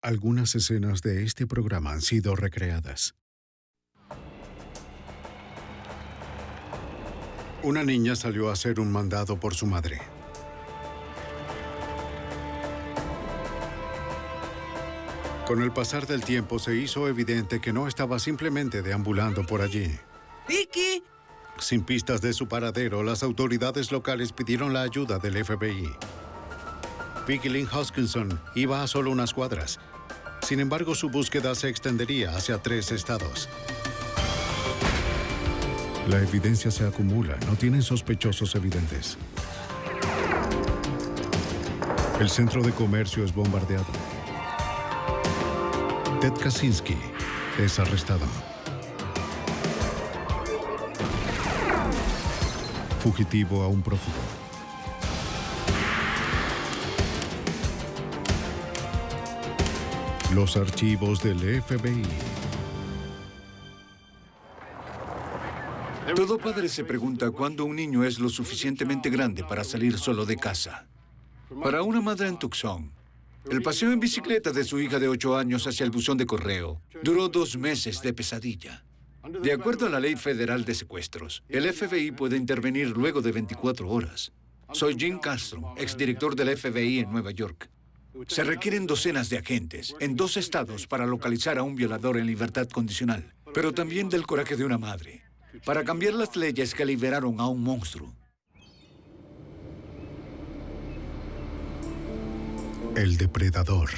Algunas escenas de este programa han sido recreadas. Una niña salió a hacer un mandado por su madre. Con el pasar del tiempo se hizo evidente que no estaba simplemente deambulando por allí. ¡Vicky! Sin pistas de su paradero, las autoridades locales pidieron la ayuda del FBI. Vicky Lynn Hoskinson iba a solo unas cuadras. Sin embargo, su búsqueda se extendería hacia 3 estados. La evidencia se acumula, no tienen sospechosos evidentes. El centro de comercio es bombardeado. Ted Kaczynski es arrestado. Fugitivo a un prófugo. Los archivos del FBI. Todo padre se pregunta cuándo un niño es lo suficientemente grande para salir solo de casa. Para una madre en Tucson, el paseo en bicicleta de su hija de 8 años hacia el buzón de correo duró 2 meses de pesadilla. De acuerdo a la ley federal de secuestros, el FBI puede intervenir luego de 24 horas. Soy Jim Castro, exdirector del FBI en Nueva York. Se requieren docenas de agentes en 2 estados para localizar a un violador en libertad condicional, pero también del coraje de una madre, para cambiar las leyes que liberaron a un monstruo. El depredador.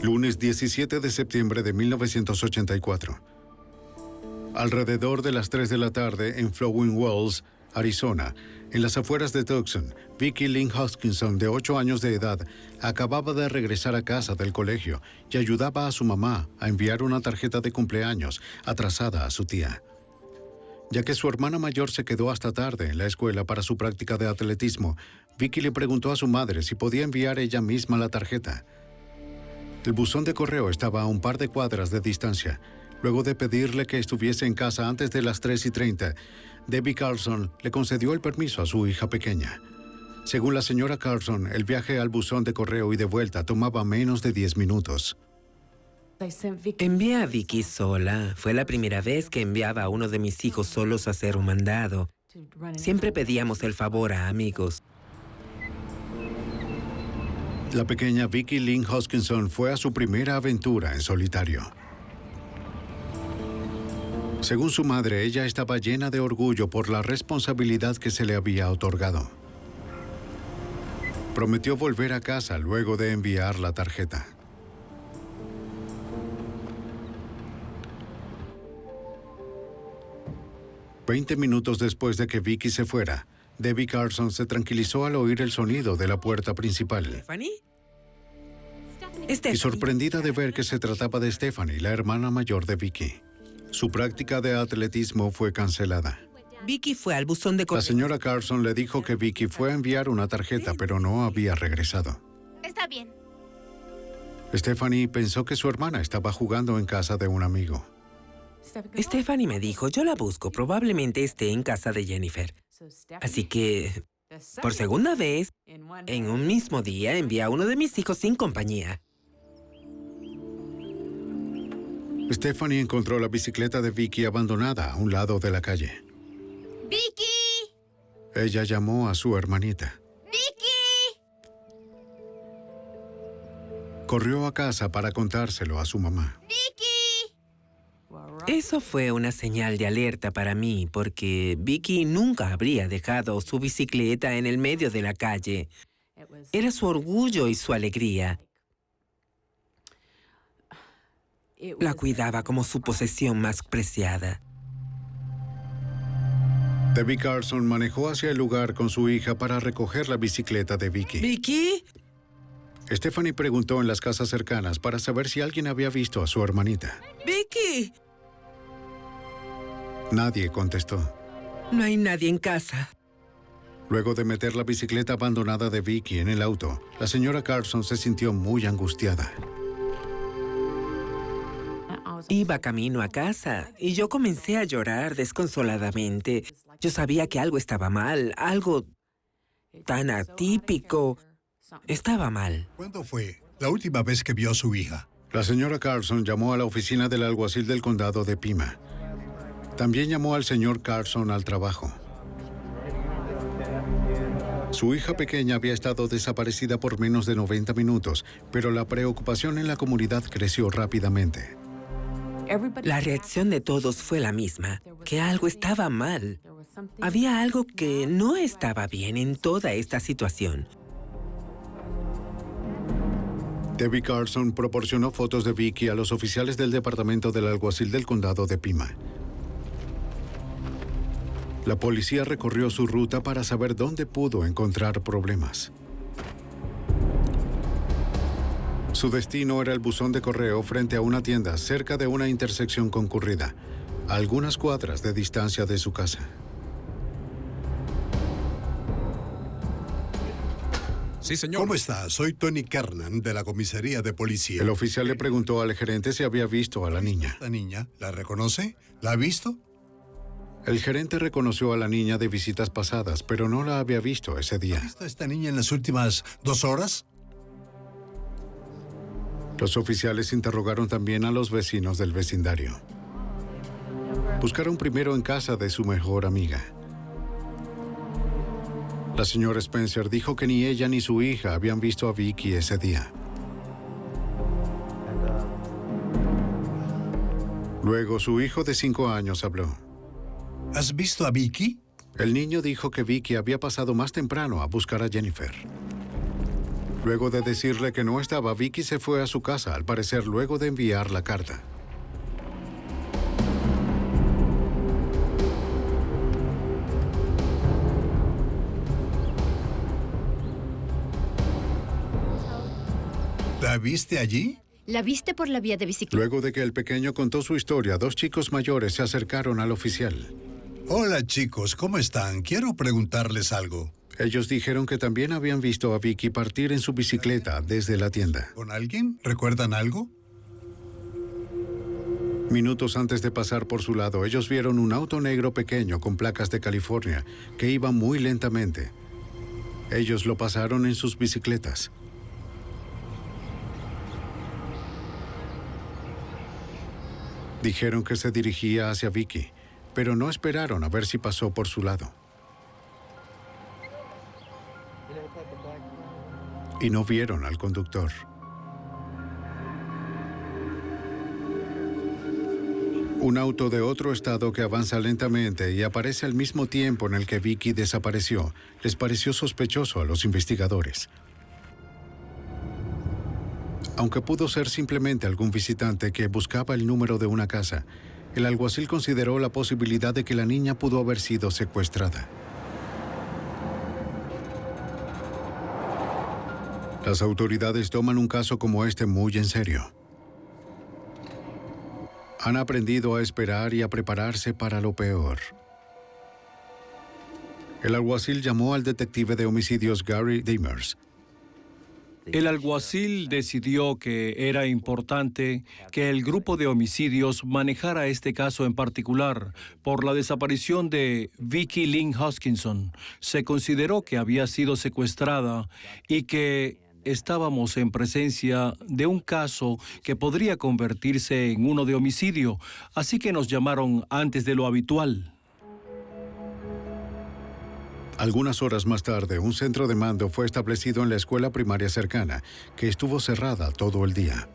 Lunes 17 de septiembre de 1984. Alrededor de las 3 de la tarde en Flowing Wells, Arizona, en las afueras de Tucson, Vicky Lynn Hoskinson, de 8 años de edad, acababa de regresar a casa del colegio y ayudaba a su mamá a enviar una tarjeta de cumpleaños atrasada a su tía. Ya que su hermana mayor se quedó hasta tarde en la escuela para su práctica de atletismo, Vicky le preguntó a su madre si podía enviar ella misma la tarjeta. El buzón de correo estaba a un par de cuadras de distancia. Luego de pedirle que estuviese en casa antes de las 3:30, Debbie Carlson le concedió el permiso a su hija pequeña. Según la señora Carlson, el viaje al buzón de correo y de vuelta tomaba menos de 10 minutos. Envié a Vicky sola. Fue la primera vez que enviaba a uno de mis hijos solos a hacer un mandado. Siempre pedíamos el favor a amigos. La pequeña Vicky Lynn Hoskinson fue a su primera aventura en solitario. Según su madre, ella estaba llena de orgullo por la responsabilidad que se le había otorgado. Prometió volver a casa luego de enviar la tarjeta. «20 minutos después de que Vicky se fuera, Debbie Carlson se tranquilizó al oír el sonido de la puerta principal. ¿Stephanie? Y sorprendida de ver que se trataba de Stephanie, la hermana mayor de Vicky. Su práctica de atletismo fue cancelada. Vicky fue al buzón de correo. La señora Carlson le dijo que Vicky fue a enviar una tarjeta, pero no había regresado. Está bien. Stephanie pensó que su hermana estaba jugando en casa de un amigo. Stephanie me dijo, yo la busco, probablemente esté en casa de Jennifer. Así que, por segunda vez, en un mismo día, envié a uno de mis hijos sin compañía. Stephanie encontró la bicicleta de Vicky abandonada a un lado de la calle. ¡Vicky! Ella llamó a su hermanita. ¡Vicky! Corrió a casa para contárselo a su mamá. ¡Vicky! Eso fue una señal de alerta para mí, porque Vicky nunca habría dejado su bicicleta en el medio de la calle. Era su orgullo y su alegría. La cuidaba como su posesión más preciada. Debbie Carlson manejó hacia el lugar con su hija para recoger la bicicleta de Vicky. ¿Vicky? Stephanie preguntó en las casas cercanas para saber si alguien había visto a su hermanita. ¡Vicky! Nadie contestó. No hay nadie en casa. Luego de meter la bicicleta abandonada de Vicky en el auto, la señora Carlson se sintió muy angustiada. Iba camino a casa y yo comencé a llorar desconsoladamente. Yo sabía que algo estaba mal, algo tan atípico. Estaba mal. ¿Cuándo fue? La última vez que vio a su hija. La señora Carson llamó a la oficina del alguacil del condado de Pima. También llamó al señor Carson al trabajo. Su hija pequeña había estado desaparecida por menos de 90 minutos, pero la preocupación en la comunidad creció rápidamente. La reacción de todos fue la misma, que algo estaba mal. Había algo que no estaba bien en toda esta situación. Debbie Carson proporcionó fotos de Vicky a los oficiales del departamento del alguacil del condado de Pima. La policía recorrió su ruta para saber dónde pudo encontrar problemas. Su destino era el buzón de correo frente a una tienda cerca de una intersección concurrida, a algunas cuadras de distancia de su casa. Sí, señor. ¿Cómo está? Soy Tony Kernan, de la comisaría de policía. El oficial le preguntó al gerente si había visto a la niña. ¿Esta niña la reconoce? ¿La ha visto? El gerente reconoció a la niña de visitas pasadas, pero no la había visto ese ¿Ha día. visto a esta niña en las últimas 2 horas? Los oficiales interrogaron también a los vecinos del vecindario. Buscaron primero en casa de su mejor amiga. La señora Spencer dijo que ni ella ni su hija habían visto a Vicky ese día. Luego, su hijo de 5 años habló. ¿Has visto a Vicky? El niño dijo que Vicky había pasado más temprano a buscar a Jennifer. Luego de decirle que no estaba, Vicky se fue a su casa, al parecer luego de enviar la carta. ¿La viste allí? ¿La viste por la vía de bicicleta? Luego de que el pequeño contó su historia, 2 chicos mayores se acercaron al oficial. Hola chicos, ¿cómo están? Quiero preguntarles algo. Ellos dijeron que también habían visto a Vicky partir en su bicicleta desde la tienda. ¿Con alguien? ¿Recuerdan algo? Minutos antes de pasar por su lado, ellos vieron un auto negro pequeño con placas de California que iba muy lentamente. Ellos lo pasaron en sus bicicletas. Dijeron que se dirigía hacia Vicky, pero no esperaron a ver si pasó por su lado. Y no vieron al conductor. Un auto de otro estado que avanza lentamente y aparece al mismo tiempo en el que Vicky desapareció, les pareció sospechoso a los investigadores. Aunque pudo ser simplemente algún visitante que buscaba el número de una casa, el alguacil consideró la posibilidad de que la niña pudo haber sido secuestrada. Las autoridades toman un caso como este muy en serio. Han aprendido a esperar y a prepararse para lo peor. El alguacil llamó al detective de homicidios Gary Demers. El alguacil decidió que era importante que el grupo de homicidios manejara este caso en particular por la desaparición de Vicky Lynn Hoskinson. Se consideró que había sido secuestrada y que estábamos en presencia de un caso que podría convertirse en uno de homicidio, así que nos llamaron antes de lo habitual. Algunas horas más tarde, un centro de mando fue establecido en la escuela primaria cercana, que estuvo cerrada todo el día.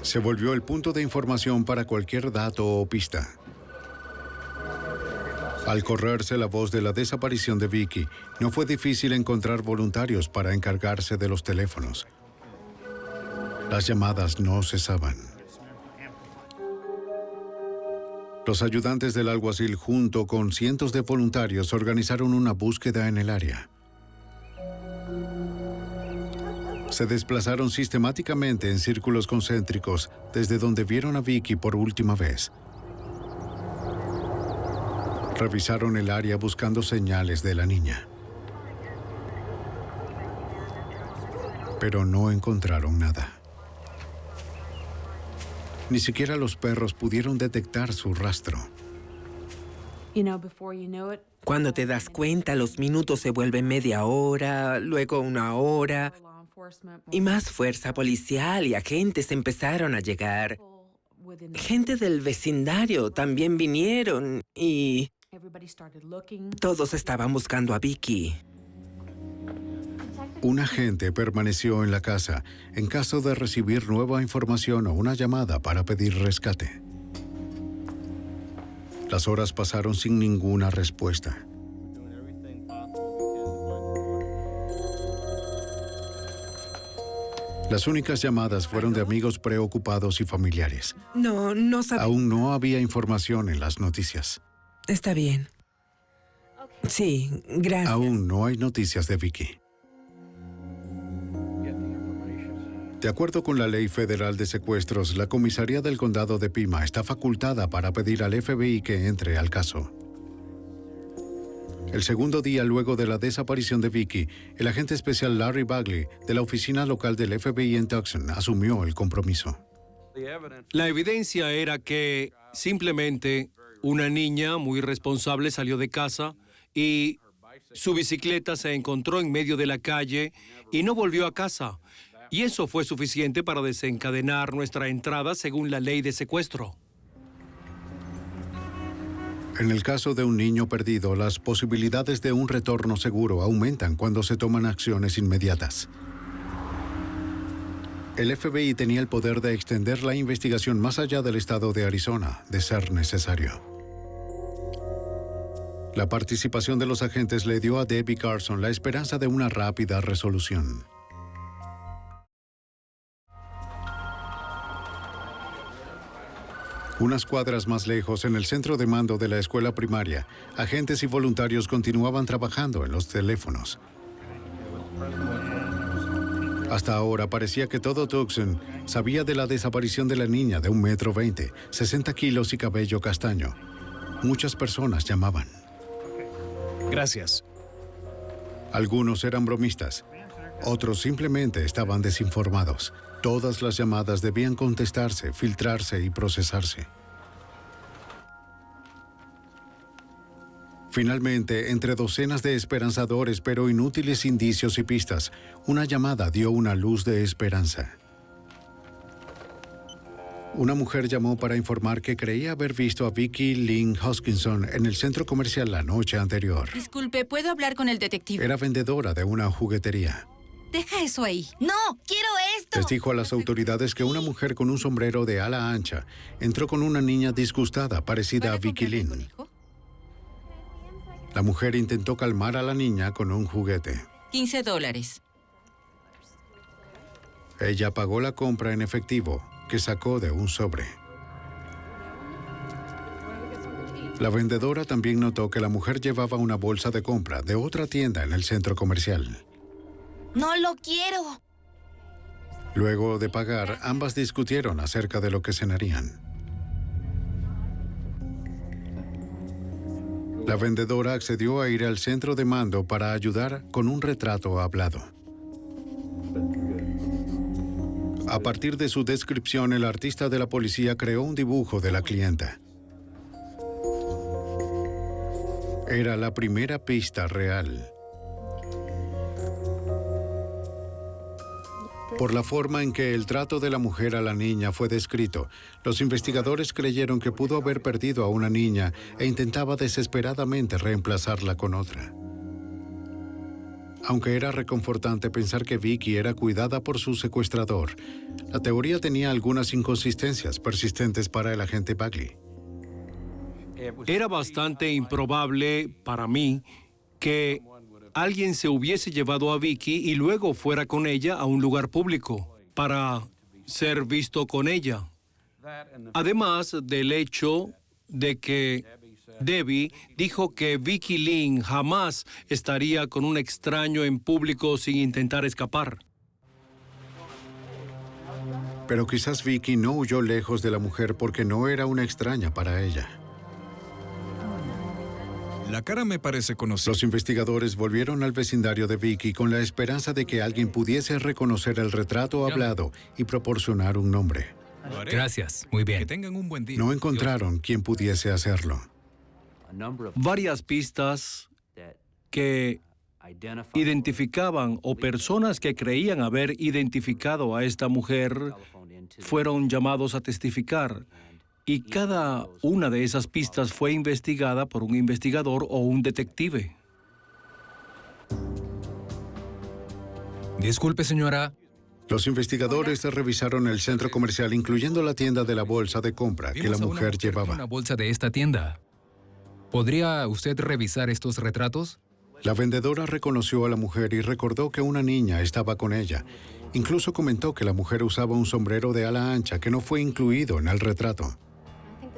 Se volvió el punto de información para cualquier dato o pista. Al correrse la voz de la desaparición de Vicky, no fue difícil encontrar voluntarios para encargarse de los teléfonos. Las llamadas no cesaban. Los ayudantes del alguacil, junto con cientos de voluntarios, organizaron una búsqueda en el área. Se desplazaron sistemáticamente en círculos concéntricos desde donde vieron a Vicky por última vez. Revisaron el área buscando señales de la niña. Pero no encontraron nada. Ni siquiera los perros pudieron detectar su rastro. Cuando te das cuenta, los minutos se vuelven media hora, luego una hora. Y más fuerza policial y agentes empezaron a llegar. Gente del vecindario también vinieron y todos estaban buscando a Vicky. Un agente permaneció en la casa en caso de recibir nueva información o una llamada para pedir rescate. Las horas pasaron sin ninguna respuesta. Las únicas llamadas fueron de amigos preocupados y familiares. No sabía. Aún no había información en las noticias. Está bien. Sí, gracias. Aún no hay noticias de Vicky. De acuerdo con la Ley Federal de Secuestros, la comisaría del condado de Pima está facultada para pedir al FBI que entre al caso. El segundo día luego de la desaparición de Vicky, el agente especial Larry Bagley de la oficina local del FBI en Tucson asumió el compromiso. La evidencia era que simplemente una niña muy responsable salió de casa y su bicicleta se encontró en medio de la calle y no volvió a casa. Y eso fue suficiente para desencadenar nuestra entrada según la ley de secuestro. En el caso de un niño perdido, las posibilidades de un retorno seguro aumentan cuando se toman acciones inmediatas. El FBI tenía el poder de extender la investigación más allá del estado de Arizona, de ser necesario. La participación de los agentes le dio a Debbie Carson la esperanza de una rápida resolución. Unas cuadras más lejos, en el centro de mando de la escuela primaria, agentes y voluntarios continuaban trabajando en los teléfonos. Hasta ahora parecía que todo Tucson sabía de la desaparición de la niña de 1,20 m, 60 kilos y cabello castaño. Muchas personas llamaban. Gracias. Algunos eran bromistas. Otros simplemente estaban desinformados. Todas las llamadas debían contestarse, filtrarse y procesarse. Finalmente, entre docenas de esperanzadores pero inútiles indicios y pistas, una llamada dio una luz de esperanza. Una mujer llamó para informar que creía haber visto a Vicky Lynn Hoskinson en el centro comercial la noche anterior. Disculpe, ¿puedo hablar con el detective? Era vendedora de una juguetería. Deja eso ahí. ¡No! ¡Quiero esto! Les dijo a las autoridades que una mujer con un sombrero de ala ancha entró con una niña disgustada parecida a Vicky Lynn. La mujer intentó calmar a la niña con un juguete. $15. Ella pagó la compra en efectivo, que sacó de un sobre. La vendedora también notó que la mujer llevaba una bolsa de compra de otra tienda en el centro comercial. ¡No lo quiero! Luego de pagar, ambas discutieron acerca de lo que cenarían. La vendedora accedió a ir al centro de mando para ayudar con un retrato hablado. A partir de su descripción, el artista de la policía creó un dibujo de la clienta. Era la primera pista real. Por la forma en que el trato de la mujer a la niña fue descrito, los investigadores creyeron que pudo haber perdido a una niña e intentaba desesperadamente reemplazarla con otra. Aunque era reconfortante pensar que Vicky era cuidada por su secuestrador, la teoría tenía algunas inconsistencias persistentes para el agente Bagley. Era bastante improbable para mí que alguien se hubiese llevado a Vicky y luego fuera con ella a un lugar público para ser visto con ella. Además del hecho de que Debbie dijo que Vicky Lynn jamás estaría con un extraño en público sin intentar escapar. Pero quizás Vicky no huyó lejos de la mujer porque no era una extraña para ella. La cara me parece conocida. Los investigadores volvieron al vecindario de Vicky con la esperanza de que alguien pudiese reconocer el retrato hablado y proporcionar un nombre. Gracias, muy bien. Que tengan un buen día. No encontraron quien pudiese hacerlo. Varias pistas que identificaban o personas que creían haber identificado a esta mujer fueron llamados a testificar. Y cada una de esas pistas fue investigada por un investigador o un detective. Disculpe, señora. Los investigadores revisaron el centro comercial, incluyendo la tienda de la bolsa de compra que la Vimos a una mujer con llevaba. una bolsa de esta tienda. ¿Podría usted revisar estos retratos? La vendedora reconoció a la mujer y recordó que una niña estaba con ella. Incluso comentó que la mujer usaba un sombrero de ala ancha que no fue incluido en el retrato.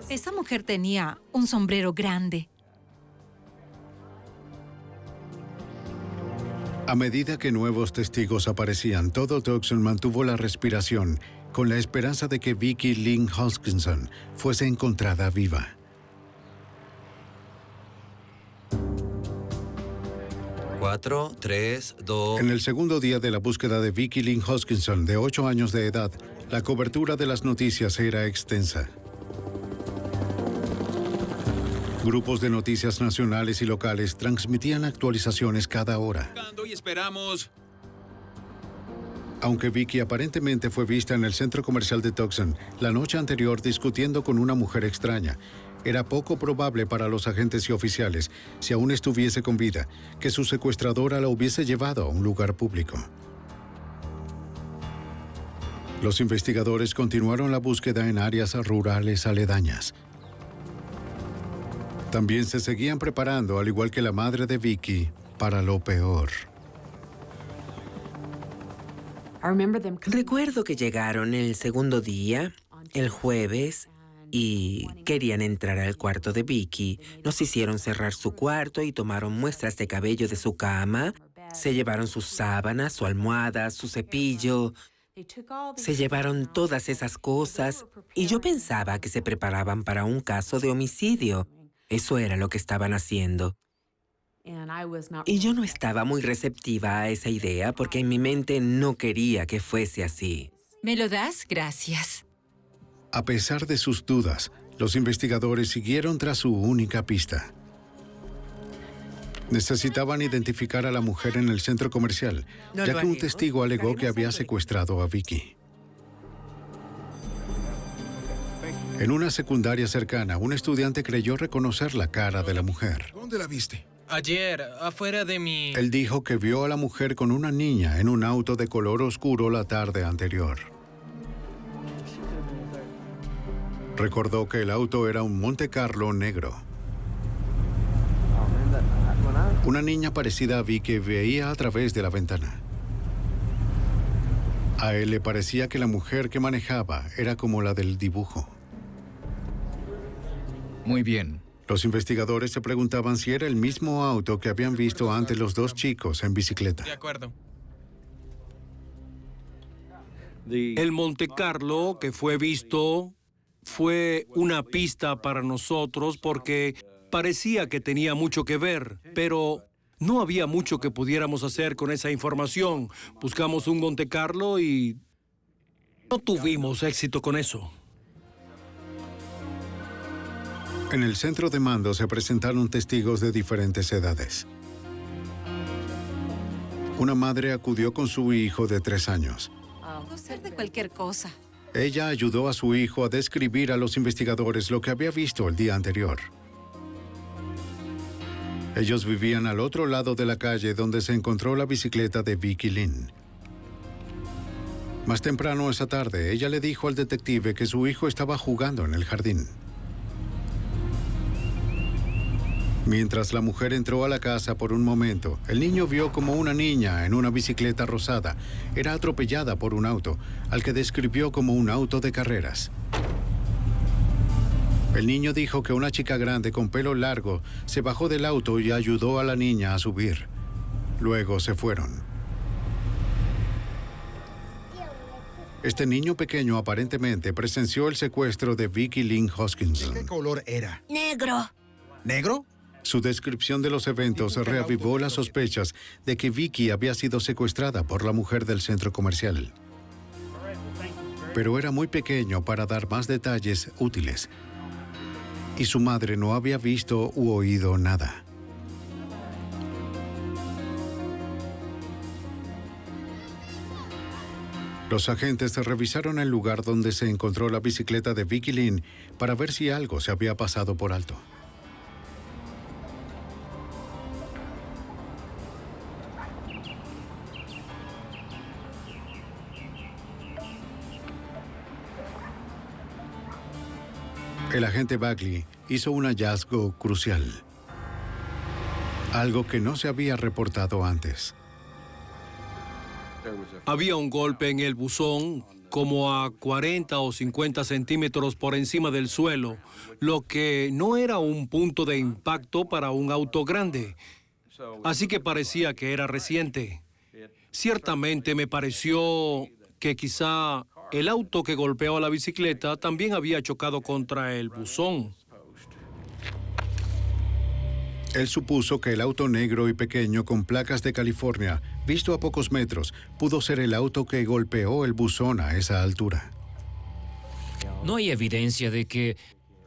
Esa mujer tenía un sombrero grande. A medida que nuevos testigos aparecían, todo Tucson mantuvo la respiración con la esperanza de que Vicky Lynn Hoskinson fuese encontrada viva. Cuatro, 3, 2... En el segundo día de la búsqueda de Vicky Lynn Hoskinson, de 8 años de edad, la cobertura de las noticias era extensa. Grupos de noticias nacionales y locales transmitían actualizaciones cada hora. Y esperamos. Aunque Vicky aparentemente fue vista en el centro comercial de Tucson la noche anterior discutiendo con una mujer extraña, era poco probable para los agentes y oficiales, si aún estuviese con vida, que su secuestradora la hubiese llevado a un lugar público. Los investigadores continuaron la búsqueda en áreas rurales aledañas. También se seguían preparando, al igual que la madre de Vicky, para lo peor. Recuerdo que llegaron el segundo día, el jueves, y querían entrar al cuarto de Vicky. Nos hicieron cerrar su cuarto y tomaron muestras de cabello de su cama. Se llevaron sus sábanas, su almohada, su cepillo. Se llevaron todas esas cosas y yo pensaba que se preparaban para un caso de homicidio. Eso era lo que estaban haciendo. Y yo no estaba muy receptiva a esa idea porque en mi mente no quería que fuese así. ¿Me lo das? Gracias. A pesar de sus dudas, los investigadores siguieron tras su única pista. Necesitaban identificar a la mujer en el centro comercial, ya que un testigo alegó que había secuestrado a Vicky. En una secundaria cercana, un estudiante creyó reconocer la cara de la mujer. ¿Dónde la viste? Ayer, afuera de mi... Él dijo que vio a la mujer con una niña en un auto de color oscuro la tarde anterior. Recordó que el auto era un Monte Carlo negro. Una niña parecida a Vicky veía a través de la ventana. A él le parecía que la mujer que manejaba era como la del dibujo. Muy bien. Los investigadores se preguntaban si era el mismo auto que habían visto antes los dos chicos en bicicleta. De acuerdo. El Monte Carlo que fue visto fue una pista para nosotros porque parecía que tenía mucho que ver, pero no había mucho que pudiéramos hacer con esa información. Buscamos un Monte Carlo y no tuvimos éxito con eso. En el centro de mando se presentaron testigos de diferentes edades. Una madre acudió con su hijo de 3 años. Puedo ser de cualquier cosa. Ella ayudó a su hijo a describir a los investigadores lo que había visto el día anterior. Ellos vivían al otro lado de la calle donde se encontró la bicicleta de Vicky Lynn. Más temprano esa tarde, ella le dijo al detective que su hijo estaba jugando en el jardín. Mientras la mujer entró a la casa por un momento, el niño vio como una niña en una bicicleta rosada era atropellada por un auto, al que describió como un auto de carreras. El niño dijo que una chica grande con pelo largo se bajó del auto y ayudó a la niña a subir. Luego se fueron. Este niño pequeño aparentemente presenció el secuestro de Vicky Lynn Hoskinson. ¿Qué color era? Negro. ¿Negro? Su descripción de los eventos reavivó las sospechas de que Vicky había sido secuestrada por la mujer del centro comercial. Pero era muy pequeño para dar más detalles útiles. Y su madre no había visto u oído nada. Los agentes revisaron el lugar donde se encontró la bicicleta de Vicky Lynn para ver si algo se había pasado por alto. El agente Bagley hizo un hallazgo crucial. Algo que no se había reportado antes. Había un golpe en el buzón como a 40 o 50 centímetros por encima del suelo, lo que no era un punto de impacto para un auto grande. Así que parecía que era reciente. Ciertamente me pareció que quizá el auto que golpeó a la bicicleta también había chocado contra el buzón. Él supuso que el auto negro y pequeño con placas de California, visto a pocos metros, pudo ser el auto que golpeó el buzón a esa altura. No hay evidencia de que...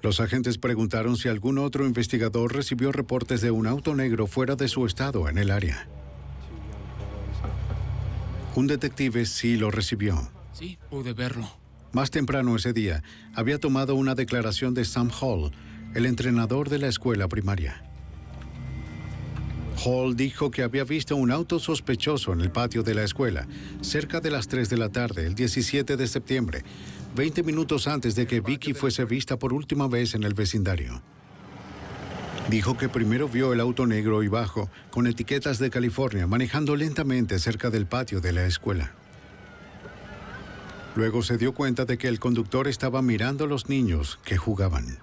Los agentes preguntaron si algún otro investigador recibió reportes de un auto negro fuera de su estado en el área. Un detective sí lo recibió. Sí, pude verlo. Más temprano ese día, había tomado una declaración de Sam Hall, el entrenador de la escuela primaria. Hall dijo que había visto un auto sospechoso en el patio de la escuela, cerca de las 3 de la tarde, el 17 de septiembre, 20 minutos antes de que Vicky fuese vista por última vez en el vecindario. Dijo que primero vio el auto negro y bajo, con etiquetas de California, manejando lentamente cerca del patio de la escuela. Luego se dio cuenta de que el conductor estaba mirando a los niños que jugaban.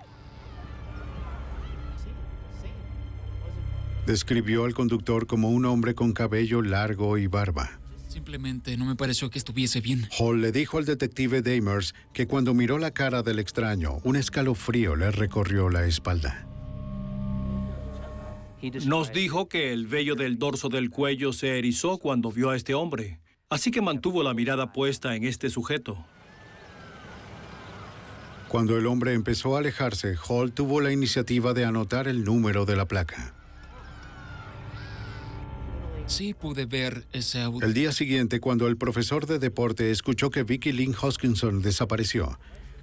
Describió al conductor como un hombre con cabello largo y barba. Simplemente no me pareció que estuviese bien. Hall le dijo al detective Damers que cuando miró la cara del extraño, un escalofrío le recorrió la espalda. Nos dijo que el vello del dorso del cuello se erizó cuando vio a este hombre. Así que mantuvo la mirada puesta en este sujeto. Cuando el hombre empezó a alejarse, Hall tuvo la iniciativa de anotar el número de la placa. Sí, pude ver ese auto. El día siguiente, cuando el profesor de deporte escuchó que Vicky Lynn Hoskinson desapareció,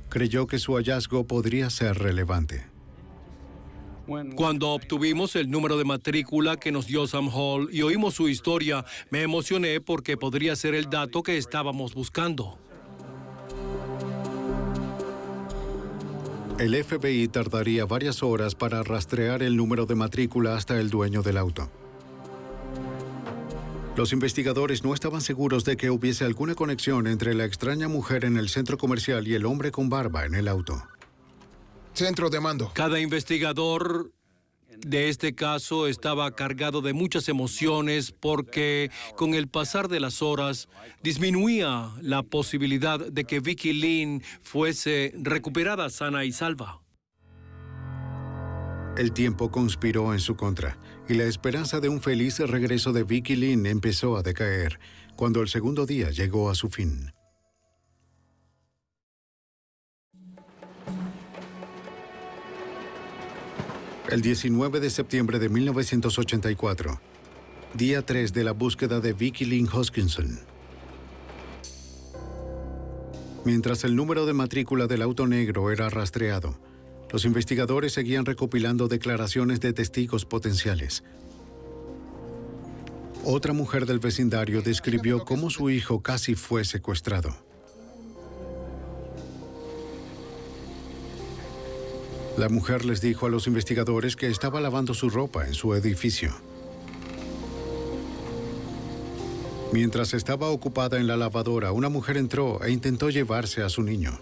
creyó que su hallazgo podría ser relevante. Cuando obtuvimos el número de matrícula que nos dio Sam Hall y oímos su historia, me emocioné porque podría ser el dato que estábamos buscando. El FBI tardaría varias horas para rastrear el número de matrícula hasta el dueño del auto. Los investigadores no estaban seguros de que hubiese alguna conexión entre la extraña mujer en el centro comercial y el hombre con barba en el auto. Centro de mando. Cada investigador de este caso estaba cargado de muchas emociones porque con el pasar de las horas disminuía la posibilidad de que Vicky Lynn fuese recuperada sana y salva. El tiempo conspiró en su contra y la esperanza de un feliz regreso de Vicky Lynn empezó a decaer cuando el segundo día llegó a su fin. El 19 de septiembre de 1984, día 3 de la búsqueda de Vicky Lynn Hoskinson. Mientras el número de matrícula del auto negro era rastreado, los investigadores seguían recopilando declaraciones de testigos potenciales. Otra mujer del vecindario describió cómo su hijo casi fue secuestrado. La mujer les dijo a los investigadores que estaba lavando su ropa en su edificio. Mientras estaba ocupada en la lavadora, una mujer entró e intentó llevarse a su niño.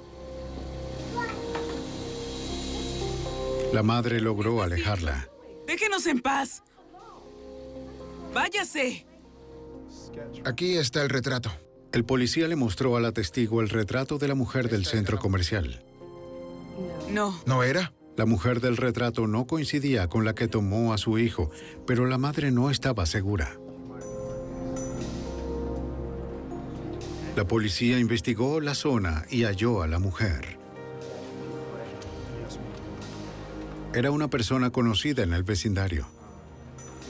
La madre logró alejarla. ¡Déjenos en paz! ¡Váyase! Aquí está el retrato. El policía le mostró a la testigo el retrato de la mujer del centro comercial. No. ¿No era? La mujer del retrato no coincidía con la que tomó a su hijo, pero la madre no estaba segura. La policía investigó la zona y halló a la mujer. Era una persona conocida en el vecindario.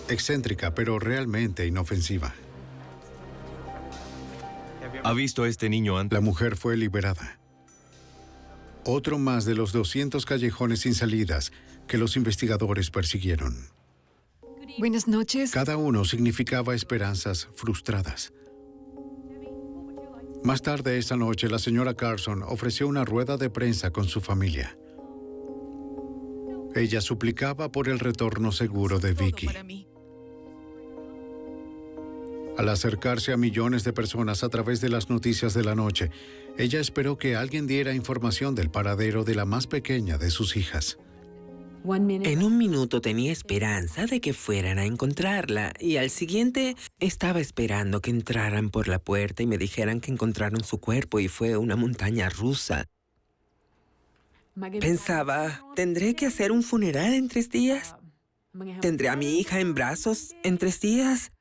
Excéntrica, pero realmente inofensiva. ¿Ha visto a este niño antes? La mujer fue liberada. Otro más de los 200 callejones sin salidas que los investigadores persiguieron. Buenas noches. Cada uno significaba esperanzas frustradas. Más tarde esa noche, la señora Carson ofreció una rueda de prensa con su familia. Ella suplicaba por el retorno seguro de Vicky. Al acercarse a millones de personas a través de las noticias de la noche, ella esperó que alguien diera información del paradero de la más pequeña de sus hijas. En un minuto tenía esperanza de que fueran a encontrarla y al siguiente estaba esperando que entraran por la puerta y me dijeran que encontraron su cuerpo y fue una montaña rusa. Pensaba, ¿tendré que hacer un funeral en 3 días? ¿Tendré a mi hija en brazos en 3 días?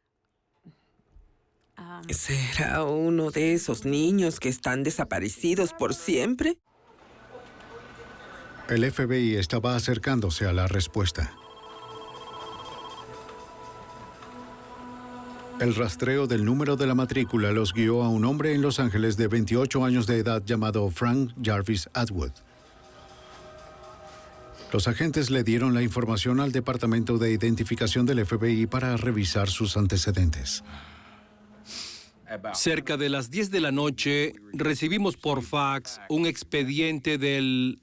¿Será uno de esos niños que están desaparecidos por siempre? El FBI estaba acercándose a la respuesta. El rastreo del número de la matrícula los guió a un hombre en Los Ángeles de 28 años de edad llamado Frank Jarvis Atwood. Los agentes le dieron la información al Departamento de Identificación del FBI para revisar sus antecedentes. Cerca de las 10 de la noche, recibimos por fax un expediente del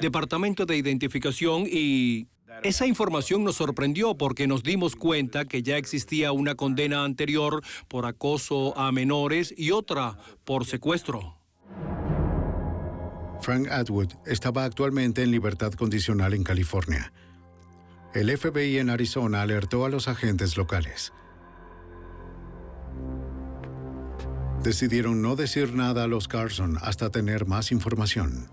Departamento de Identificación y esa información nos sorprendió porque nos dimos cuenta que ya existía una condena anterior por acoso a menores y otra por secuestro. Frank Atwood estaba actualmente en libertad condicional en California. El FBI en Arizona alertó a los agentes locales. Decidieron no decir nada a los Carson hasta tener más información.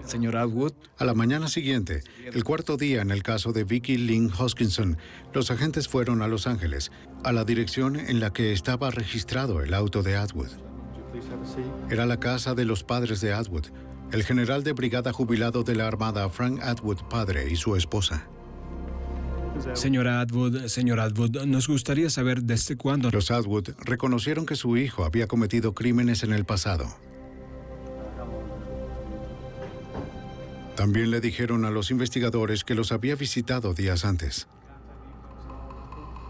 Señor Atwood. A la mañana siguiente, el cuarto día en el caso de Vicky Lynn Hoskinson, los agentes fueron a Los Ángeles, a la dirección en la que estaba registrado el auto de Atwood. Era la casa de los padres de Atwood, el general de brigada jubilado de la Armada Frank Atwood padre y su esposa. Señor Atwood, nos gustaría saber desde cuándo. Los Atwood reconocieron que su hijo había cometido crímenes en el pasado. También le dijeron a los investigadores que los había visitado días antes.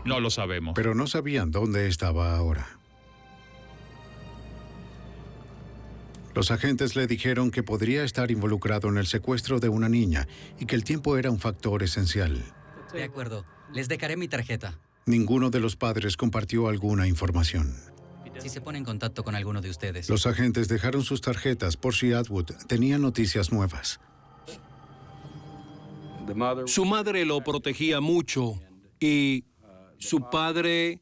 No lo sabemos. Pero no sabían dónde estaba ahora. Los agentes le dijeron que podría estar involucrado en el secuestro de una niña y que el tiempo era un factor esencial. De acuerdo. Les dejaré mi tarjeta. Ninguno de los padres compartió alguna información. Si se pone en contacto con alguno de ustedes. Los agentes dejaron sus tarjetas por si Atwood tenía noticias nuevas. Su madre lo protegía mucho y su padre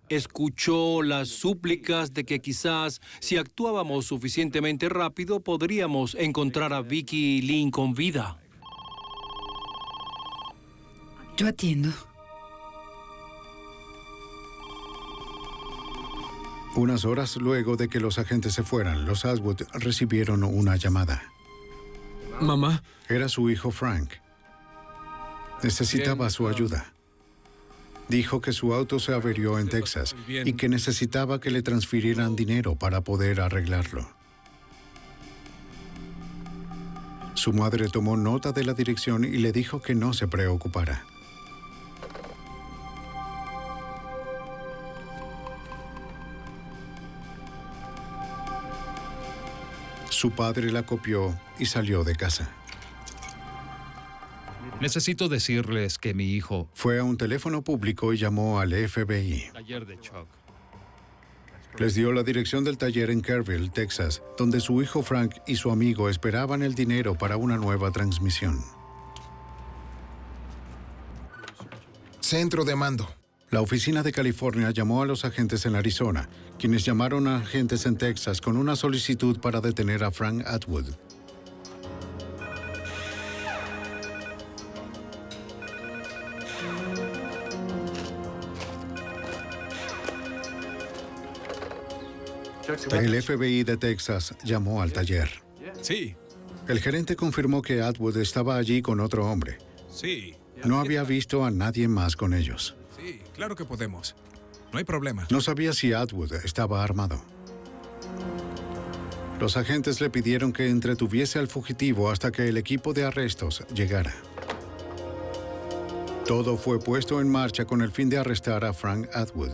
escuchó las súplicas de que quizás si actuábamos suficientemente rápido podríamos encontrar a Vicky Lynn con vida. Yo atiendo. Unas horas luego de que los agentes se fueran, los Atwood recibieron una llamada. Mamá. Era su hijo Frank. Necesitaba su ayuda. Dijo que su auto se averió en Texas y que necesitaba que le transfirieran dinero para poder arreglarlo. Su madre tomó nota de la dirección y le dijo que no se preocupara. Su padre la copió y salió de casa. Necesito decirles que mi hijo... Fue a un teléfono público y llamó al FBI. Taller de Chuck. Les dio la dirección del taller en Kerrville, Texas, donde su hijo Frank y su amigo esperaban el dinero para una nueva transmisión. Centro de mando. La oficina de California llamó a los agentes en Arizona, quienes llamaron a agentes en Texas con una solicitud para detener a Frank Atwood. El FBI de Texas llamó al taller. Sí. El gerente confirmó que Atwood estaba allí con otro hombre. Sí. No había visto a nadie más con ellos. Sí, claro que podemos. No hay problema. No sabía si Atwood estaba armado. Los agentes le pidieron que entretuviese al fugitivo hasta que el equipo de arrestos llegara. Todo fue puesto en marcha con el fin de arrestar a Frank Atwood.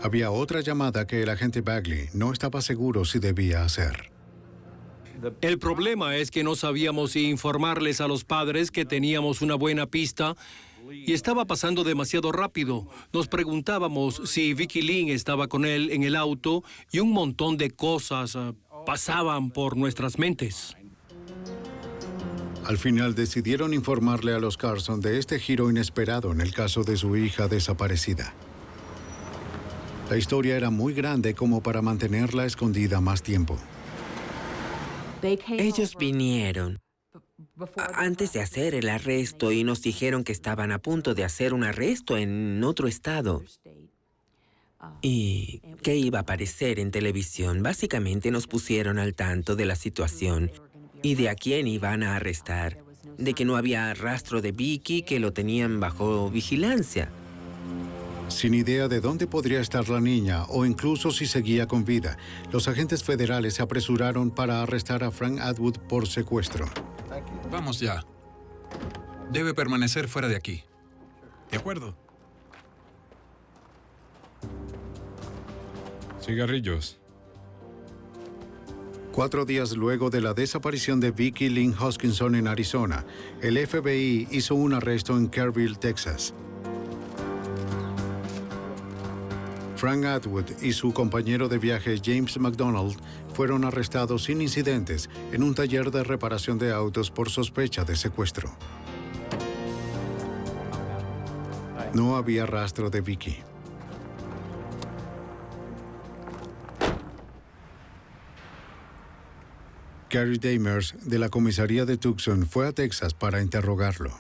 Había otra llamada que el agente Bagley no estaba seguro si debía hacer. El problema es que no sabíamos si informarles a los padres que teníamos una buena pista y estaba pasando demasiado rápido. Nos preguntábamos si Vicky Lynn estaba con él en el auto y un montón de cosas pasaban por nuestras mentes. Al final decidieron informarle a los Carson de este giro inesperado en el caso de su hija desaparecida. La historia era muy grande como para mantenerla escondida más tiempo. Ellos vinieron antes de hacer el arresto y nos dijeron que estaban a punto de hacer un arresto en otro estado y que iba a aparecer en televisión. Básicamente nos pusieron al tanto de la situación y de a quién iban a arrestar, de que no había rastro de Vicky, que lo tenían bajo vigilancia. Sin idea de dónde podría estar la niña o incluso si seguía con vida, los agentes federales se apresuraron para arrestar a Frank Atwood por secuestro. Vamos ya. Debe permanecer fuera de aquí. De acuerdo. Cigarrillos. 4 días luego de la desaparición de Vicky Lynn Hoskinson en Arizona, el FBI hizo un arresto en Kerrville, Texas. Frank Atwood y su compañero de viaje James McDonald fueron arrestados sin incidentes en un taller de reparación de autos por sospecha de secuestro. No había rastro de Vicky. Gary Damers, de la comisaría de Tucson, fue a Texas para interrogarlo.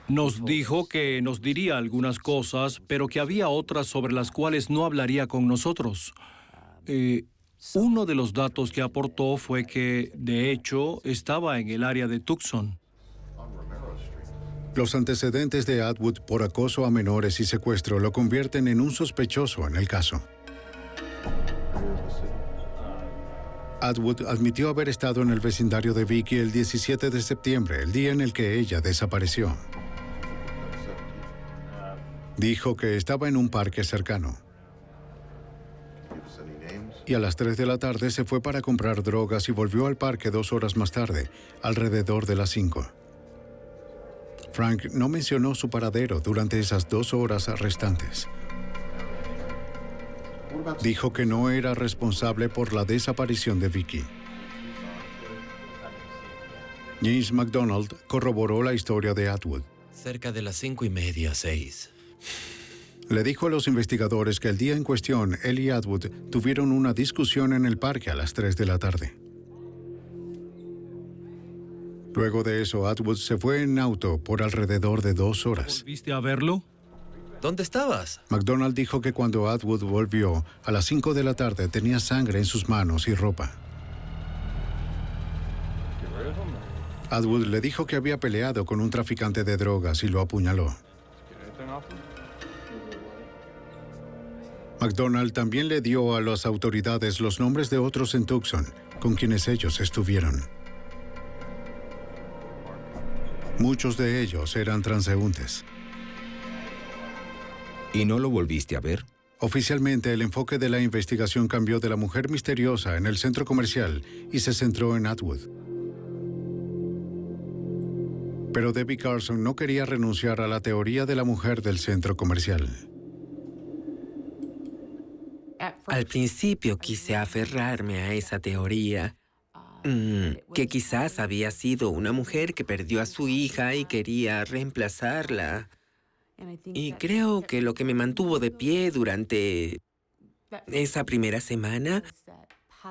Nos dijo que nos diría algunas cosas, pero que había otras sobre las cuales no hablaría con nosotros. Uno de los datos que aportó fue que, de hecho, estaba en el área de Tucson. Los antecedentes de Atwood por acoso a menores y secuestro lo convierten en un sospechoso en el caso. Atwood admitió haber estado en el vecindario de Vicky el 17 de septiembre, el día en el que ella desapareció. Dijo que estaba en un parque cercano. Y a las 3 de la tarde se fue para comprar drogas y volvió al parque 2 horas más tarde, alrededor de las 5. Frank no mencionó su paradero durante esas 2 horas restantes. Dijo que no era responsable por la desaparición de Vicky. James McDonald corroboró la historia de Atwood. Cerca de las 5:30, 6. Le dijo a los investigadores que el día en cuestión, él y Atwood tuvieron una discusión en el parque a las 3 de la tarde. Luego de eso, Atwood se fue en auto por alrededor de 2 horas. ¿Volviste a verlo? ¿Dónde estabas? McDonald dijo que cuando Atwood volvió, a las 5 de la tarde tenía sangre en sus manos y ropa. Atwood le dijo que había peleado con un traficante de drogas y lo apuñaló. McDonald también le dio a las autoridades los nombres de otros en Tucson, con quienes ellos estuvieron. Muchos de ellos eran transeúntes. ¿Y no lo volviste a ver? Oficialmente, el enfoque de la investigación cambió de la mujer misteriosa en el centro comercial y se centró en Atwood. Pero Debbie Carson no quería renunciar a la teoría de la mujer del centro comercial. Al principio quise aferrarme a esa teoría, que quizás había sido una mujer que perdió a su hija y quería reemplazarla. Y creo que lo que me mantuvo de pie durante esa primera semana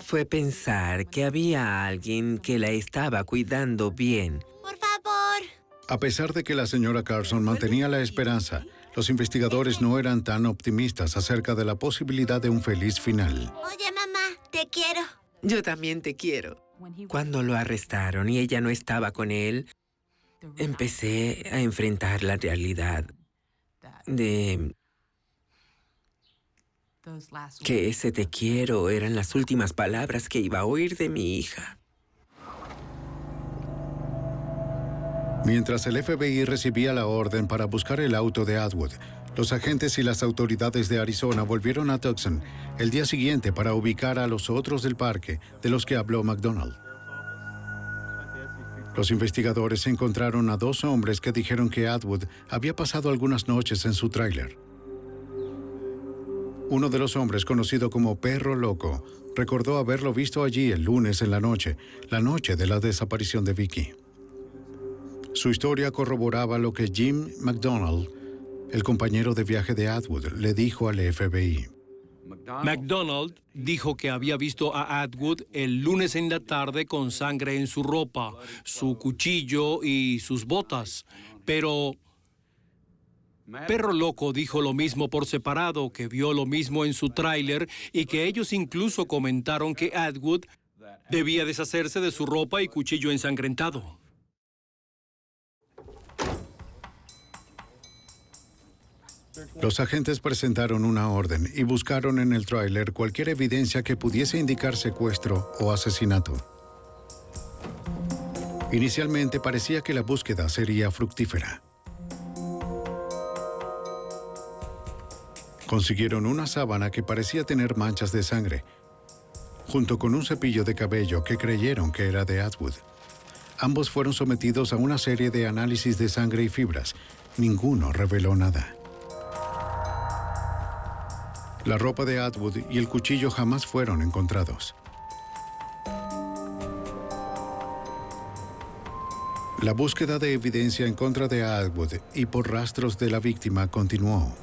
fue pensar que había alguien que la estaba cuidando bien. Por favor. A pesar de que la señora Carson mantenía la esperanza, los investigadores no eran tan optimistas acerca de la posibilidad de un feliz final. Oye, mamá, te quiero. Yo también te quiero. Cuando lo arrestaron y ella no estaba con él, empecé a enfrentar la realidad de que ese te quiero eran las últimas palabras que iba a oír de mi hija. Mientras el FBI recibía la orden para buscar el auto de Atwood, los agentes y las autoridades de Arizona volvieron a Tucson el día siguiente para ubicar a los otros del parque de los que habló McDonald. Los investigadores encontraron a 2 hombres que dijeron que Atwood había pasado algunas noches en su tráiler. Uno de los hombres, conocido como Perro Loco, recordó haberlo visto allí el lunes en la noche de la desaparición de Vicky. Su historia corroboraba lo que Jim McDonald, el compañero de viaje de Atwood, le dijo al FBI. McDonald dijo que había visto a Atwood el lunes en la tarde con sangre en su ropa, su cuchillo y sus botas, pero Perro Loco dijo lo mismo por separado, que vio lo mismo en su tráiler y que ellos incluso comentaron que Atwood debía deshacerse de su ropa y cuchillo ensangrentado. Los agentes presentaron una orden y buscaron en el tráiler cualquier evidencia que pudiese indicar secuestro o asesinato. Inicialmente parecía que la búsqueda sería fructífera. Consiguieron una sábana que parecía tener manchas de sangre, junto con un cepillo de cabello que creyeron que era de Atwood. Ambos fueron sometidos a una serie de análisis de sangre y fibras. Ninguno reveló nada. La ropa de Atwood y el cuchillo jamás fueron encontrados. La búsqueda de evidencia en contra de Atwood y por rastros de la víctima continuó.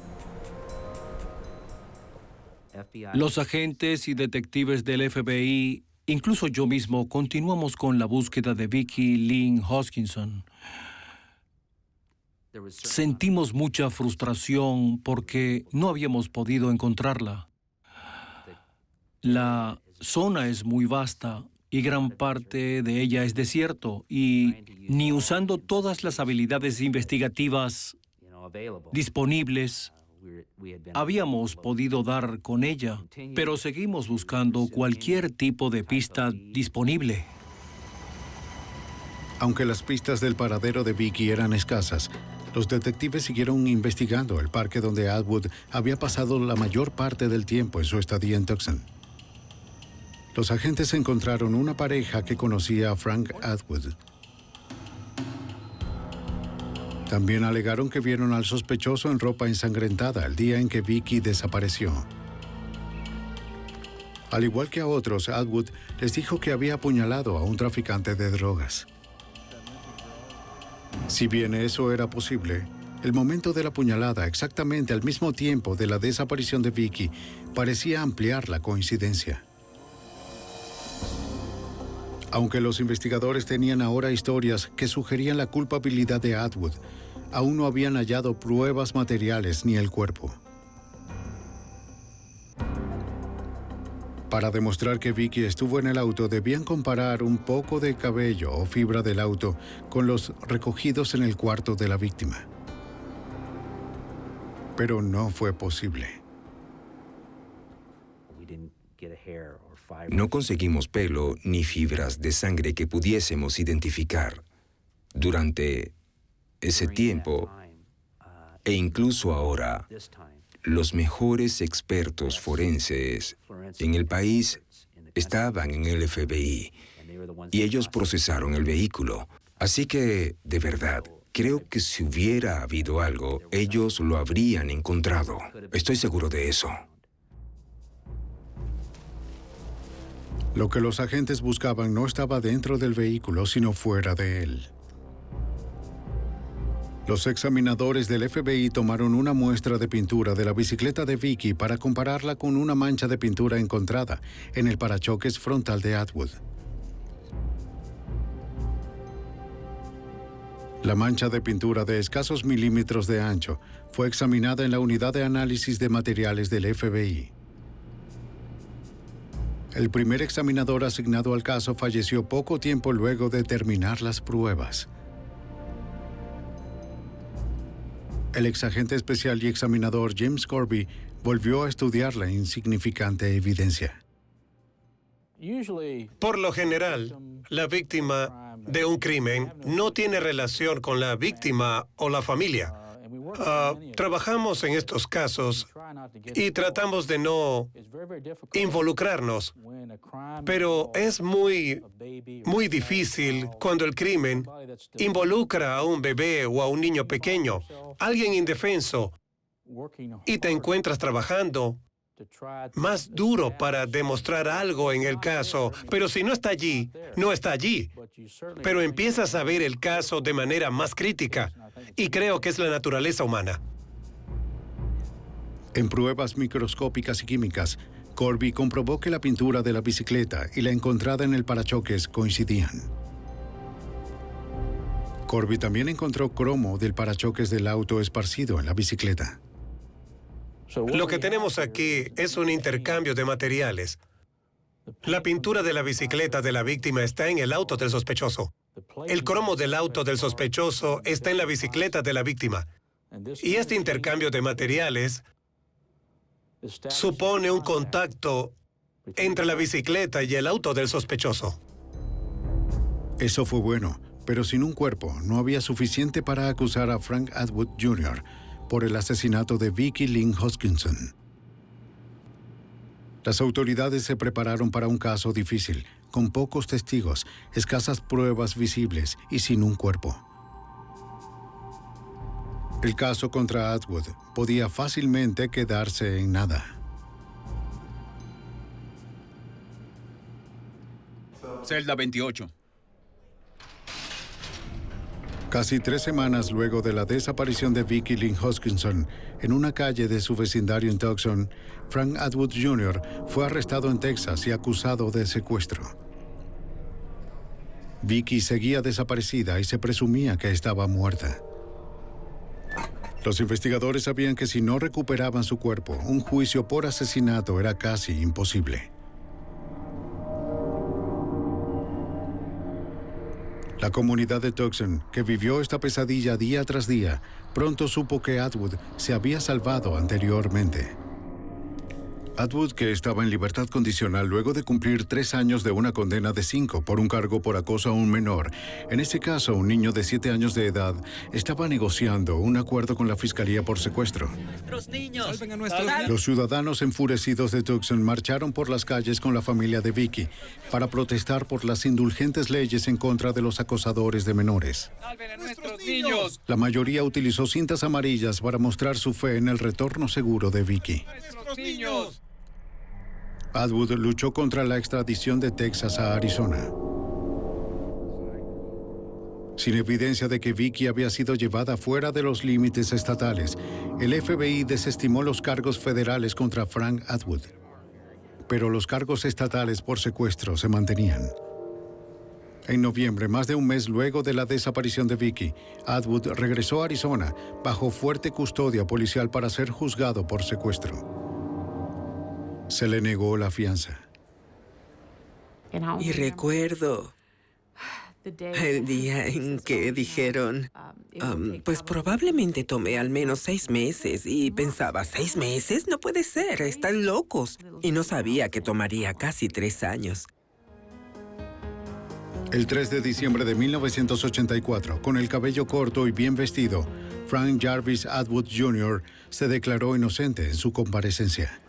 Los agentes y detectives del FBI, incluso yo mismo, continuamos con la búsqueda de Vicky Lynn Hoskinson. Sentimos mucha frustración porque no habíamos podido encontrarla. La zona es muy vasta y gran parte de ella es desierto, y ni usando todas las habilidades investigativas disponibles habíamos podido dar con ella, pero seguimos buscando cualquier tipo de pista disponible. Aunque las pistas del paradero de Vicky eran escasas, los detectives siguieron investigando el parque donde Atwood había pasado la mayor parte del tiempo en su estadía en Tucson. Los agentes encontraron una pareja que conocía a Frank Atwood. También alegaron que vieron al sospechoso en ropa ensangrentada el día en que Vicky desapareció. Al igual que a otros, Atwood les dijo que había apuñalado a un traficante de drogas. Si bien eso era posible, el momento de la puñalada, exactamente al mismo tiempo de la desaparición de Vicky, parecía ampliar la coincidencia. Aunque los investigadores tenían ahora historias que sugerían la culpabilidad de Atwood, aún no habían hallado pruebas materiales ni el cuerpo. Para demostrar que Vicky estuvo en el auto, debían comparar un poco de cabello o fibra del auto con los recogidos en el cuarto de la víctima. Pero no fue posible. No conseguimos pelo ni fibras de sangre que pudiésemos identificar. Durante ese tiempo, e incluso ahora, los mejores expertos forenses en el país estaban en el FBI y ellos procesaron el vehículo. Así que, de verdad, creo que si hubiera habido algo, ellos lo habrían encontrado. Estoy seguro de eso. Lo que los agentes buscaban no estaba dentro del vehículo, sino fuera de él. Los examinadores del FBI tomaron una muestra de pintura de la bicicleta de Vicky para compararla con una mancha de pintura encontrada en el parachoques frontal de Atwood. La mancha de pintura de escasos milímetros de ancho fue examinada en la unidad de análisis de materiales del FBI. El primer examinador asignado al caso falleció poco tiempo luego de terminar las pruebas. El exagente especial y examinador James Corby volvió a estudiar la insignificante evidencia. Por lo general, la víctima de un crimen no tiene relación con la víctima o la familia. Trabajamos en estos casos y tratamos de no involucrarnos, pero es muy difícil cuando el crimen involucra a un bebé o a un niño pequeño, alguien indefenso, y te encuentras trabajando más duro para demostrar algo en el caso, pero si no está allí, no está allí. Pero empiezas a ver el caso de manera más crítica, y creo que es la naturaleza humana. En pruebas microscópicas y químicas, Corby comprobó que la pintura de la bicicleta y la encontrada en el parachoques coincidían. Corby también encontró cromo del parachoques del auto esparcido en la bicicleta. Lo que tenemos aquí es un intercambio de materiales. La pintura de la bicicleta de la víctima está en el auto del sospechoso. El cromo del auto del sospechoso está en la bicicleta de la víctima. Y este intercambio de materiales supone un contacto entre la bicicleta y el auto del sospechoso. Eso fue bueno, pero sin un cuerpo no había suficiente para acusar a Frank Atwood Jr. por el asesinato de Vicki Lynn Hoskinson. Las autoridades se prepararon para un caso difícil, con pocos testigos, escasas pruebas visibles y sin un cuerpo. El caso contra Atwood podía fácilmente quedarse en nada. Celda 28. Casi 3 semanas luego de la desaparición de Vicki Lynn Hoskinson en una calle de su vecindario en Tucson, Frank Atwood Jr. fue arrestado en Texas y acusado de secuestro. Vicki seguía desaparecida y se presumía que estaba muerta. Los investigadores sabían que si no recuperaban su cuerpo, un juicio por asesinato era casi imposible. La comunidad de Tucson, que vivió esta pesadilla día tras día, pronto supo que Atwood se había salvado anteriormente. Atwood, que estaba en libertad condicional luego de cumplir 3 años de una condena de 5 por un cargo por acoso a un menor, en este caso un niño de 7 años de edad, estaba negociando un acuerdo con la fiscalía por secuestro. ¡Nuestros niños! ¡Salven a nuestros niños! Los ciudadanos enfurecidos de Tucson marcharon por las calles con la familia de Vicki para protestar por las indulgentes leyes en contra de los acosadores de menores. ¡Salven a nuestros niños! La mayoría utilizó cintas amarillas para mostrar su fe en el retorno seguro de Vicki. ¡Nuestros niños! Atwood luchó contra la extradición de Texas a Arizona. Sin evidencia de que Vicki había sido llevada fuera de los límites estatales, el FBI desestimó los cargos federales contra Frank Atwood. Pero los cargos estatales por secuestro se mantenían. En noviembre, más de un mes luego de la desaparición de Vicki, Atwood regresó a Arizona bajo fuerte custodia policial para ser juzgado por secuestro. Se le negó la fianza. Y recuerdo el día en que dijeron, pues probablemente tomé al menos 6 meses. Y pensaba, ¿6 meses? No puede ser, están locos. Y no sabía que tomaría casi 3 años. El 3 de diciembre de 1984, con el cabello corto y bien vestido, Frank Jarvis Atwood Jr. se declaró inocente en su comparecencia.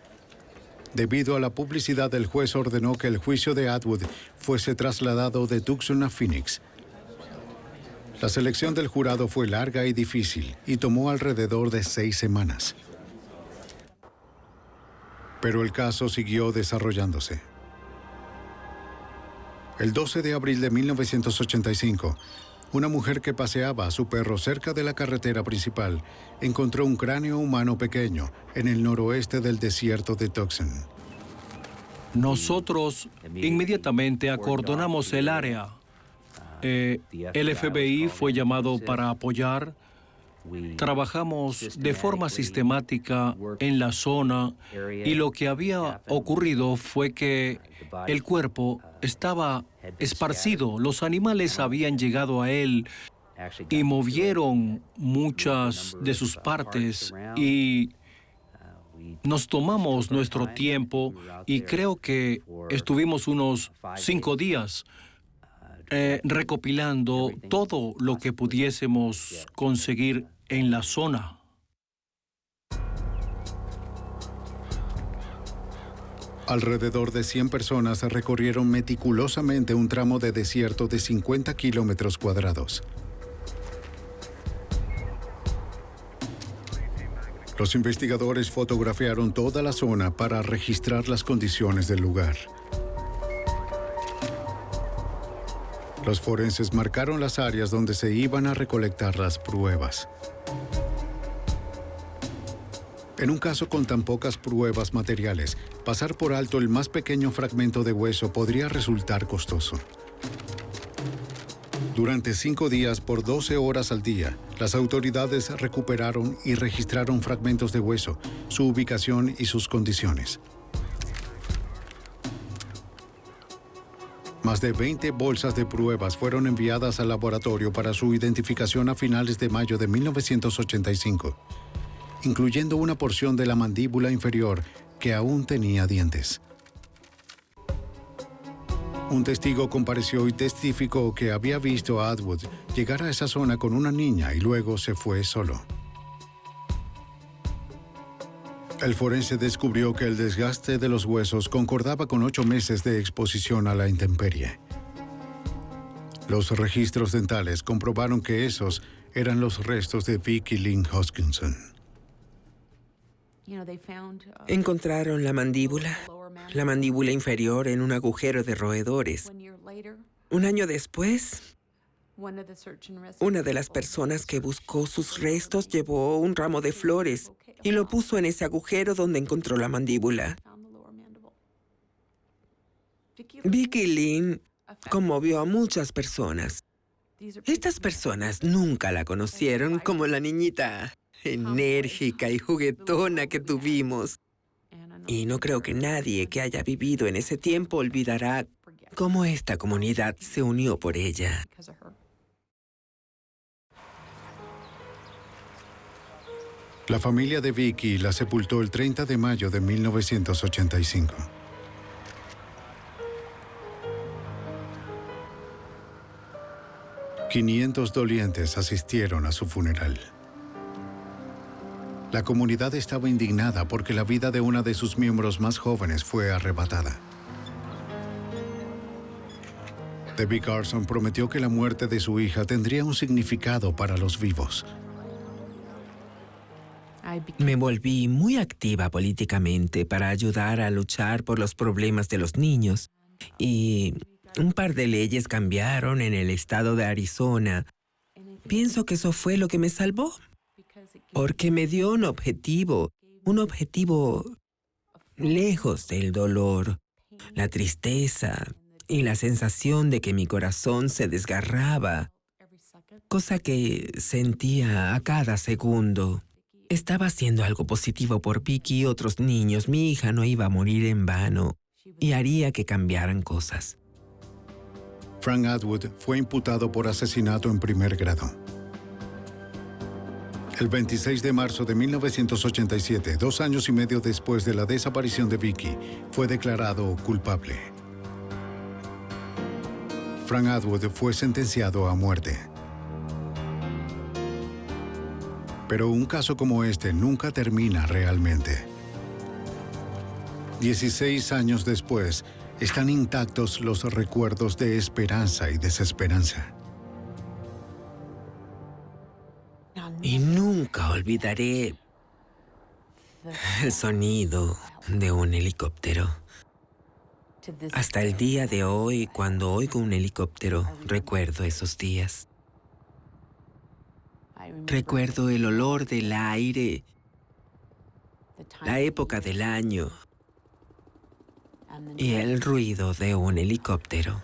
Debido a la publicidad, el juez ordenó que el juicio de Atwood fuese trasladado de Tucson a Phoenix. La selección del jurado fue larga y difícil y tomó alrededor de 6 semanas. Pero el caso siguió desarrollándose. El 12 de abril de 1985, una mujer que paseaba a su perro cerca de la carretera principal encontró un cráneo humano pequeño en el noroeste del desierto de Tucson. Nosotros inmediatamente acordonamos el área. El FBI fue llamado para apoyar. Trabajamos de forma sistemática en la zona y lo que había ocurrido fue que el cuerpo estaba esparcido. Los animales habían llegado a él y movieron muchas de sus partes y nos tomamos nuestro tiempo y creo que estuvimos unos 5 días recopilando todo lo que pudiésemos conseguir en la zona. Alrededor de 100 personas recorrieron meticulosamente un tramo de desierto de 50 kilómetros cuadrados. Los investigadores fotografiaron toda la zona para registrar las condiciones del lugar. Los forenses marcaron las áreas donde se iban a recolectar las pruebas. En un caso con tan pocas pruebas materiales, pasar por alto el más pequeño fragmento de hueso podría resultar costoso. Durante 5 días por 12 horas al día, las autoridades recuperaron y registraron fragmentos de hueso, su ubicación y sus condiciones. Más de 20 bolsas de pruebas fueron enviadas al laboratorio para su identificación a finales de mayo de 1985, incluyendo una porción de la mandíbula inferior que aún tenía dientes. Un testigo compareció y testificó que había visto a Atwood llegar a esa zona con una niña y luego se fue solo. El forense descubrió que el desgaste de los huesos concordaba con 8 meses de exposición a la intemperie. Los registros dentales comprobaron que esos eran los restos de Vicky Lynn Hoskinson. Encontraron la mandíbula inferior en un agujero de roedores. Un año después, una de las personas que buscó sus restos llevó un ramo de flores y lo puso en ese agujero donde encontró la mandíbula. Vicky Lynn conmovió a muchas personas. Estas personas nunca la conocieron como la niñita enérgica y juguetona que tuvimos. Y no creo que nadie que haya vivido en ese tiempo olvidará cómo esta comunidad se unió por ella. La familia de Vicky la sepultó el 30 de mayo de 1985. $500 dolientes asistieron a su funeral. La comunidad estaba indignada porque la vida de una de sus miembros más jóvenes fue arrebatada. Debbie Carson prometió que la muerte de su hija tendría un significado para los vivos. Me volví muy activa políticamente para ayudar a luchar por los problemas de los niños. Y un par de leyes cambiaron en el estado de Arizona. Pienso que eso fue lo que me salvó. Porque me dio un objetivo lejos del dolor, la tristeza y la sensación de que mi corazón se desgarraba, cosa que sentía a cada segundo. Estaba haciendo algo positivo por Vicky y otros niños. Mi hija no iba a morir en vano y haría que cambiaran cosas. Frank Atwood fue imputado por asesinato en primer grado. El 26 de marzo de 1987, 2 años y medio después de la desaparición de Vicky, fue declarado culpable. Frank Atwood fue sentenciado a muerte. Pero un caso como este nunca termina realmente. 16 años después, están intactos los recuerdos de esperanza y desesperanza. Y nunca olvidaré el sonido de un helicóptero. Hasta el día de hoy, cuando oigo un helicóptero, recuerdo esos días. Recuerdo el olor del aire, la época del año y el ruido de un helicóptero.